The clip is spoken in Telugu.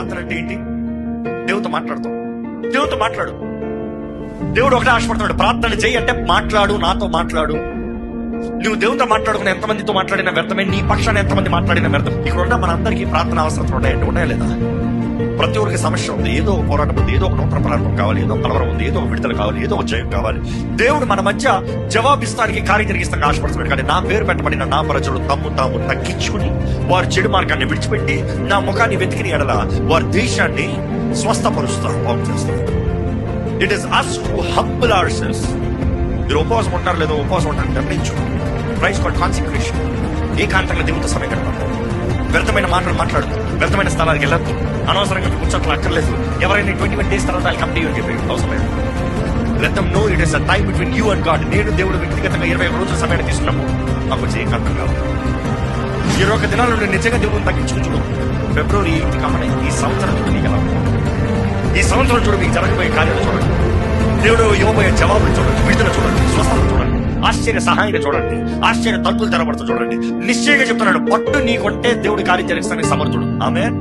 ప్రార్థన అంటే ఏంటి? దేవుడితో మాట్లాడతాం. దేవుడితో మాట్లాడు. దేవుడు ఒకటే ఆశపడుతున్నాడు, ప్రార్థన చేయి అంటే మాట్లాడు, నాతో మాట్లాడు. నువ్వు దేవుడితో మాట్లాడుకుని ఎంతమందితో మాట్లాడిన వ్యర్థమే, నీ పక్షాన్ని ఎంతమంది మాట్లాడిన వ్యర్థం. ఇక్కడ ఉన్న మనందరికీ ప్రార్థన అవసరం ఉన్నాయంటే ఉన్నాయా లేదా? ప్రతి ఒక్కరికి సమస్య ఉంది, ఏదో ఒక పోరాటం ఉంది, ఏదో ఒక నూతన ప్రారంభం కావాలి, ఏదో కలవరం ఉంది, ఏదో ఒక విడుదల కావాలి, ఏదో ఒక జయం కావాలి. దేవుడు మన మధ్య జవాబిస్తానికి, కార్యం జరిగిస్తానికి ఆశపడుతున్నాడు. కానీ నా పేరు పెట్టబడిన నా ప్రజలు తాము తగ్గించుకుని వారి చెడు మార్గాన్ని విడిచిపెట్టి నా ముఖాన్ని వెతికిన ఎడల వారి దేశాన్ని స్వస్థపరుస్తారు, బాగు చేస్తారు. It is us who humble ourselves. మీరు ఉపవాసం ఉంటారు లేదో ఉపవాసం ఉంటారని నిర్ణయించు. Prize for concentration. ఏకాంతంగా దేవుడితో సమయం గడపడం. వ్యర్థమైన మాటలు మాట్లాడు, వ్యర్థమైన స్థలానికి వెళ్ళద్దు, అనవసరంగా కూర్చోట్లు అక్కర్లేదు. ఎవరైనా 21 days తర్వాత వాళ్ళు కంపెనీ అని చెప్పి అవసరం లేదు. Let them know it is a time between you and God. నేను దేవుడు వ్యక్తిగతంగా 21 రోజుల సమయాన్ని తీసుకున్నాము. నాకు వచ్చి ఏకాంతం కావాలి. 21 దినాల నుండి నిజంగా దేవుడిని తగ్గించుకుంటున్నాను. February 8 కమ్మని ఈ సంవత్సరం చూడు నీకు ఎలా ఉంది. ఈ సంవత్సరం చూడు మీకు జరగబోయే కార్యాలు చూడండి. దేవుడు ఇవ్వబోయే జవాబులు చూడండి, విడుదల చూడండి, స్వస్థత చూడండి, ఆశ్చర్య సహాయం చూడండి, ఆశ్చర్య తలుపులు తెరబడుతూ చూడండి. నిశ్చయంగా చెప్తున్నాడు, పట్టు నీకుంటే దేవుడి కార్యం జరిగిస్తానికి సమర్థుడు. ఆమేన్.